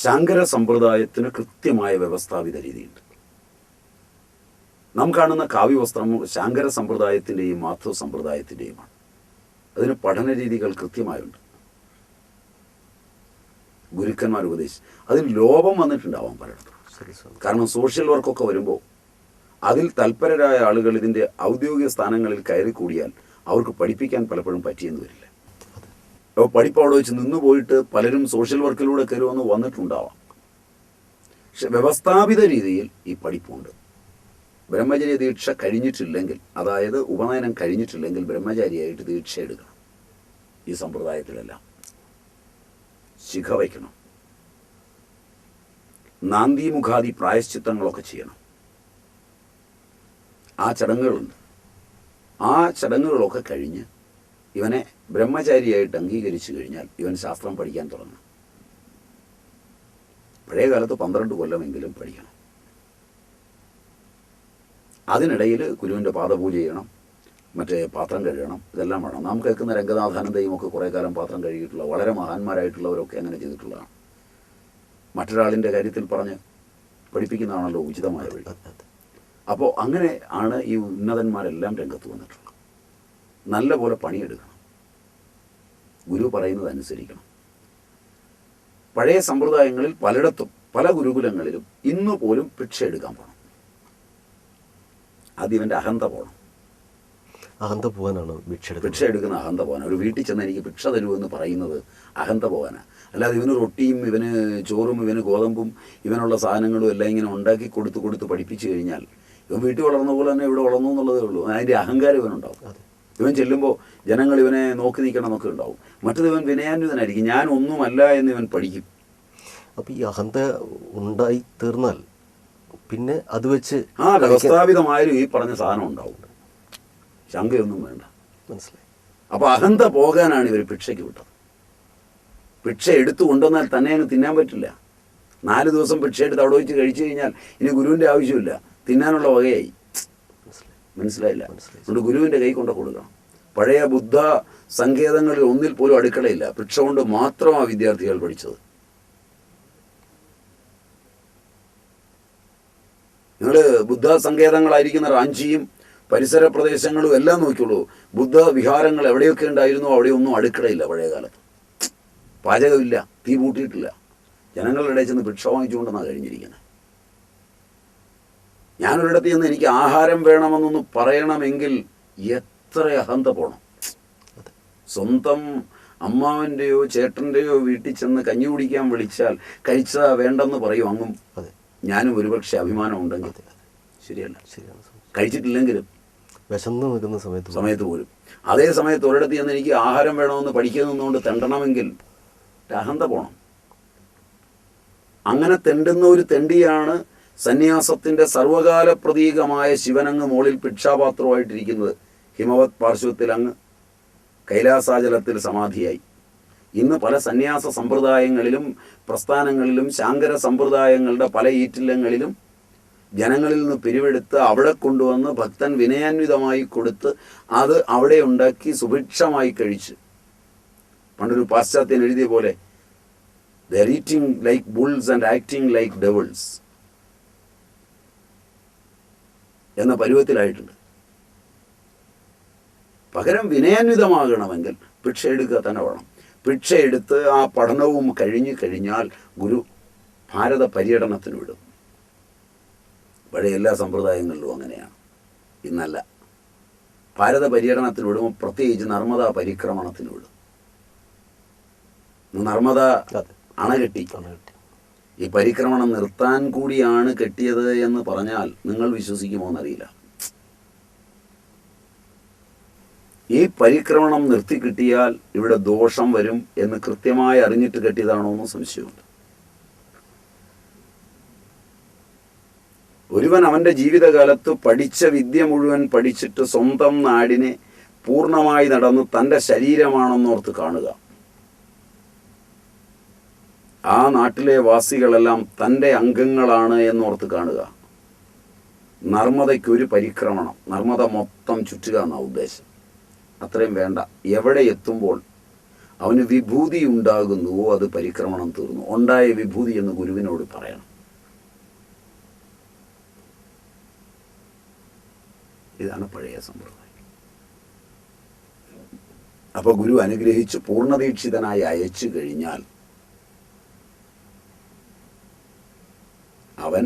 ശാങ്കര സമ്പ്രദായത്തിന് കൃത്യമായ വ്യവസ്ഥാപിത രീതിയുണ്ട്. നാം കാണുന്ന കാവ്യവസ്ത്രം ശാങ്കര സമ്പ്രദായത്തിൻ്റെയും മാധവ സമ്പ്രദായത്തിൻ്റെയുമാണ്. അതിന് പഠന രീതികൾ കൃത്യമായുണ്ട്. ഗുരുക്കന്മാർ ഉപദേശിച്ച് അതിൽ ലോപം വന്നിട്ടുണ്ടാവാം പലയിടത്തും. കാരണം സോഷ്യൽ വർക്കൊക്കെ വരുമ്പോൾ അതിൽ തൽപരരായ ആളുകൾ ഇതിൻ്റെ ഔദ്യോഗിക സ്ഥാനങ്ങളിൽ കയറി കൂടിയാൽ അവർക്ക് പഠിപ്പിക്കാൻ പലപ്പോഴും പറ്റിയെന്ന് വരില്ല. അപ്പോൾ പഠിപ്പ് അവിടെ വെച്ച് നിന്ന് പോയിട്ട് പലരും സോഷ്യൽ വർക്കിലൂടെ കയറുമെന്ന് വന്നിട്ടുണ്ടാവാം. പക്ഷെ വ്യവസ്ഥാപിത രീതിയിൽ ഈ പഠിപ്പുണ്ട്. ബ്രഹ്മചര്യ ദീക്ഷ കഴിഞ്ഞിട്ടില്ലെങ്കിൽ, അതായത് ഉപനയനം കഴിഞ്ഞിട്ടില്ലെങ്കിൽ ബ്രഹ്മചാരിയായിട്ട് ദീക്ഷ എടുക്കണം. ഈ സമ്പ്രദായത്തിലെല്ലാം ശിഖ വയ്ക്കണം, നാന്ദീമുഖാദി പ്രായശ്ചിത്തങ്ങളൊക്കെ ചെയ്യണം. ആ ചടങ്ങുകളുണ്ട്. ആ ചടങ്ങുകളൊക്കെ കഴിഞ്ഞ് ഇവനെ ബ്രഹ്മചാരിയായിട്ട് അംഗീകരിച്ചു കഴിഞ്ഞാൽ ഇവൻ ശാസ്ത്രം പഠിക്കാൻ തുടങ്ങണം. പഴയ കാലത്ത് 12 കൊല്ലമെങ്കിലും പഠിക്കണം. അതിനിടയിൽ ഗുരുവിൻ്റെ പാദപൂജ ചെയ്യണം, മറ്റേ പാത്രം കഴുകണം, ഇതെല്ലാം വേണം. നാം കേൾക്കുന്ന രംഗനാഥാനന്ദയും ഒക്കെ കുറേ കാലം പാത്രം കഴുകിയിട്ടുള്ള വളരെ മഹാന്മാരായിട്ടുള്ളവരൊക്കെ അങ്ങനെ ചെയ്തിട്ടുള്ളതാണ്. മറ്റൊരാളിൻ്റെ കാര്യത്തിൽ പറഞ്ഞ് പഠിപ്പിക്കുന്നതാണല്ലോ ഉചിതമായ വഴി. അപ്പോൾ അങ്ങനെ ആണ് ഈ ഉന്നതന്മാരെല്ലാം രംഗത്ത് വന്നിട്ടുള്ളത്. നല്ല പോലെ പണിയെടുക്കണം, ഗുരു പറയുന്നത് അനുസരിക്കണം. പഴയ സമ്പ്രദായങ്ങളിൽ പലയിടത്തും പല ഗുരുകുലങ്ങളിലും ഇന്നു പോലും ഭിക്ഷ എടുക്കാൻ പോകണം. ആദ്യം ഇവൻ്റെ അഹന്ത പോകണം. അഹന്ത പോകാനാണ് ഭിക്ഷ എടുക്കുന്ന അഹന്ത പോകാനാണ്. ഒരു വീട്ടിൽ ചെന്ന് എനിക്ക് ഭിക്ഷ തരൂ എന്ന് പറയുന്നത് അഹന്ത പോകാനാണ്. അല്ലാതെ ഇവന് റൊട്ടിയും ഇവന് ചോറും ഇവന് ഗോതമ്പും ഇവനുള്ള സാധനങ്ങളും എല്ലാം ഇങ്ങനെ ഉണ്ടാക്കി കൊടുത്ത് പഠിപ്പിച്ചു കഴിഞ്ഞാൽ ഇവൻ വീട്ടിൽ വളർന്ന പോലെ തന്നെ ഇവിടെ വളർന്നു എന്നുള്ളതേ ഉള്ളൂ. അതിൻ്റെ അഹങ്കാരം ഇവനുണ്ടാവും. ഇവൻ ചെല്ലുമ്പോൾ ജനങ്ങൾ ഇവനെ നോക്കി നിൽക്കണം എന്നൊക്കെ ഉണ്ടാവും. മറ്റത് ഇവൻ വിനയാന്വിതനായിരിക്കും. ഞാൻ ഒന്നുമല്ല എന്ന് ഇവൻ പഠിക്കും. അപ്പോൾ ഈ അഹന്ത ഉണ്ടായി തീർന്നാൽ പിന്നെ അത് വെച്ച് വ്യവസ്ഥാപിതമായാലും ഈ പറഞ്ഞ സാധനം ഉണ്ടാവും. ശങ്കയൊന്നും വേണ്ട, മനസ്സിലായി. അപ്പോൾ അഹന്ത പോകാനാണ് ഇവർ ഭിക്ഷയ്ക്ക് വിട്ടത്. ഭിക്ഷ എടുത്തു കൊണ്ടുവന്നാൽ തന്നെ അങ്ങ് തിന്നാൻ പറ്റില്ല. 4 ദിവസം ഭിക്ഷ എടുത്ത് അവിടെ വെച്ച് കഴിച്ചു കഴിഞ്ഞാൽ ഇനി ഗുരുവിൻ്റെ ആവശ്യമില്ല, തിന്നാനുള്ള വകയായി. മനസ്സിലായില്ല? അതുകൊണ്ട് ഗുരുവിൻ്റെ കൈ കൊണ്ട് കൊടുക്കണം. പഴയ ബുദ്ധ സങ്കേതങ്ങളിൽ ഒന്നിൽ പോലും അടുക്കളയില്ല. ഭിക്ഷ കൊണ്ട് മാത്രമാണ് വിദ്യാർത്ഥികൾ പഠിച്ചത്. നിങ്ങൾ ബുദ്ധ സങ്കേതങ്ങളായിരിക്കുന്ന റാഞ്ചിയും പരിസര പ്രദേശങ്ങളും എല്ലാം നോക്കിയുള്ളൂ. ബുദ്ധ വിഹാരങ്ങൾ എവിടെയൊക്കെ ഉണ്ടായിരുന്നു അവിടെയൊന്നും അടുക്കളയില്ല. പഴയ കാലത്ത് പാചകമില്ല, തീ പൂട്ടിയിട്ടില്ല. ജനങ്ങളുടെ ഇടയിൽ ചെന്ന് ഭിക്ഷ വാങ്ങിച്ചുകൊണ്ടെന്നാണ് കഴിഞ്ഞിരിക്കുന്നത്. ഞാനൊരിടത്ത് ചെന്ന് എനിക്ക് ആഹാരം വേണമെന്നൊന്ന് പറയണമെങ്കിൽ എത്ര അഹന്ത പോണം. സ്വന്തം അമ്മാവൻ്റെയോ ചേട്ടൻ്റെയോ വീട്ടിൽ ചെന്ന് കഞ്ഞി കുടിക്കാൻ വിളിച്ചാൽ കഴിച്ചതാ വേണ്ടെന്ന് പറയും. അങ്ങും ഞാനും ഒരുപക്ഷെ അഭിമാനം ഉണ്ടെങ്കിൽ ശരിയല്ല, കഴിച്ചിട്ടില്ലെങ്കിലും വിശന്ന് നിൽക്കുന്ന സമയത്ത് പോലും. അതേ സമയത്ത് ഒരിടത്ത് ചെന്ന് എനിക്ക് ആഹാരം വേണമെന്ന് പഠിക്കാൻ നിന്നുകൊണ്ട് തെണ്ടണമെങ്കിൽ അഹന്ത പോണം. അങ്ങനെ തെണ്ടുന്ന ഒരു തെണ്ടിയാണ് സന്യാസത്തിൻ്റെ സർവകാല പ്രതീകമായ ശിവനങ്ങ് മുകളിൽ ഭിക്ഷാപാത്രമായിട്ടിരിക്കുന്നത്. ഹിമവത് പാർശ്വത്തിൽ അങ്ങ് കൈലാസാചലത്തിൽ സമാധിയായി. ഇന്ന് പല സന്യാസ സമ്പ്രദായങ്ങളിലും പ്രസ്ഥാനങ്ങളിലും ശാങ്കര സമ്പ്രദായങ്ങളുടെ പല ഈറ്റില്ലങ്ങളിലും ജനങ്ങളിൽ നിന്ന് പിരിവെടുത്ത് അവിടെ കൊണ്ടുവന്ന് ഭക്തൻ വിനയാന്വിതമായി കൊടുത്ത് അത് അവിടെ ഉണ്ടാക്കി സുഭിക്ഷമായി കഴിച്ച്, പണ്ടൊരു പാശ്ചാത്യൻ എഴുതിയ പോലെ they are eating like bulls and acting like devils എന്ന പരുവത്തിലായിട്ടുണ്ട്. പകരം വിനയാന്വിതമാകണമെങ്കിൽ ഭിക്ഷ എടുക്കുക തന്നെ വേണം. ഭിക്ഷ എടുത്ത് ആ പഠനവും കഴിഞ്ഞാൽ ഗുരു ഭാരത പര്യടനത്തിന് വിടും. പഴയ എല്ലാ സമ്പ്രദായങ്ങളിലും അങ്ങനെയാണ്, ഇന്നല്ല. ഭാരത പര്യടനത്തിന് വിടുമ്പോൾ പ്രത്യേകിച്ച് നർമ്മദാ പരിക്രമണത്തിന് വിടും. നർമ്മദ അണ കെട്ടി. ഈ പരിക്രമണം നിർത്താൻ കൂടിയാണ് കെട്ടിയത് എന്ന് പറഞ്ഞാൽ നിങ്ങൾ വിശ്വസിക്കുമോ എന്നറിയില്ല. ഈ പരിക്രമണം നിർത്തി കിട്ടിയാൽ ഇവിടെ ദോഷം വരും എന്ന് കൃത്യമായി അറിഞ്ഞിട്ട് കെട്ടിയതാണോ എന്ന് സംശയമുണ്ട്. ഒരുവൻ അവൻ്റെ ജീവിതകാലത്ത് പഠിച്ച വിദ്യ മുഴുവൻ പഠിച്ചിട്ട് സ്വന്തം നാടിനെ പൂർണ്ണമായി നടന്ന് തൻ്റെ ശരീരമാണെന്നോർത്ത് കാണുക. ആ നാട്ടിലെ വാസികളെല്ലാം തൻ്റെ അംഗങ്ങളാണ് എന്നോർത്ത് കാണുക. നർമ്മദയ്ക്കൊരു പരിക്രമണം, നർമ്മദ മൊത്തം ചുറ്റുക എന്നാണ് ഉദ്ദേശം. അത്രയും വേണ്ട. എവിടെ എത്തുമ്പോൾ അവന് വിഭൂതി ഉണ്ടാകുന്നുവോ അത് പരിക്രമണം തീർന്നു. ഉണ്ടായ വിഭൂതി എന്ന് ഗുരുവിനോട് പറയണം. ഇതാണ് പഴയ സമ്പ്രദായം. അപ്പോൾ ഗുരു അനുഗ്രഹിച്ച് പൂർണ്ണദീക്ഷിതനായി അയച്ചു കഴിഞ്ഞാൽ അവൻ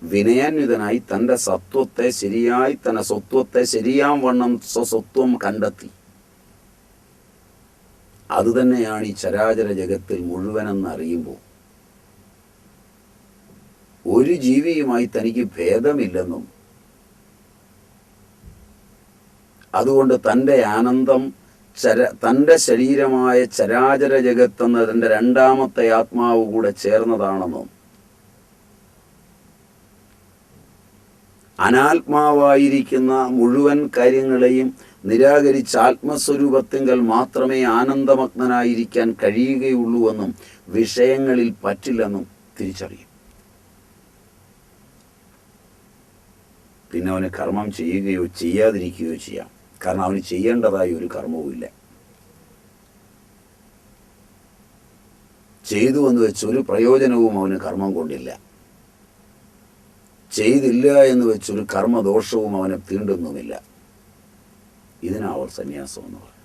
വിനയാന്വിതനായി തൻ്റെ സത്വത്തെ ശരിയായി, തൻ്റെ സ്വത്വത്തെ ശരിയാം വണ്ണം സ്വസ്വത്വം കണ്ടെത്തി. അതുതന്നെയാണ് ഈ ചരാചര ജഗത്തിൽ മുഴുവനെന്നറിയുമ്പോൾ ഒരു ജീവിയുമായി തനിക്ക് ഭേദമില്ലെന്നും അതുകൊണ്ട് തൻ്റെ ആനന്ദം തൻ്റെ ശരീരമായ ചരാചര ജഗത്തെന്ന തൻ്റെ രണ്ടാമത്തെ ആത്മാവ് കൂടെ ചേർന്നതാണെന്നും അനാത്മാവായിരിക്കുന്ന മുഴുവൻ കാര്യങ്ങളെയും നിരാകരിച്ച് ആത്മസ്വരൂപത്തിങ്കൽ മാത്രമേ ആനന്ദമഗ്നനായിരിക്കാൻ കഴിയുകയുള്ളൂവെന്നും വിഷയങ്ങളിൽ പറ്റില്ലെന്നും തിരിച്ചറിയും. പിന്നെ അവന് കർമ്മം ചെയ്യുകയോ ചെയ്യാതിരിക്കുകയോ ചെയ്യാം. കാരണം അവന് ചെയ്യേണ്ടതായ ഒരു കർമ്മവുമില്ല. ചെയ്തു എന്ന് വെച്ച് ഒരു പ്രയോജനവും അവന് കർമ്മം കൊണ്ടില്ല. ചെയ്തില്ല എന്ന് വെച്ചൊരു കർമ്മദോഷവും അവനെ തീണ്ടുന്നുമില്ല. ഇതിനാവർ സന്യാസം എന്ന് പറയും.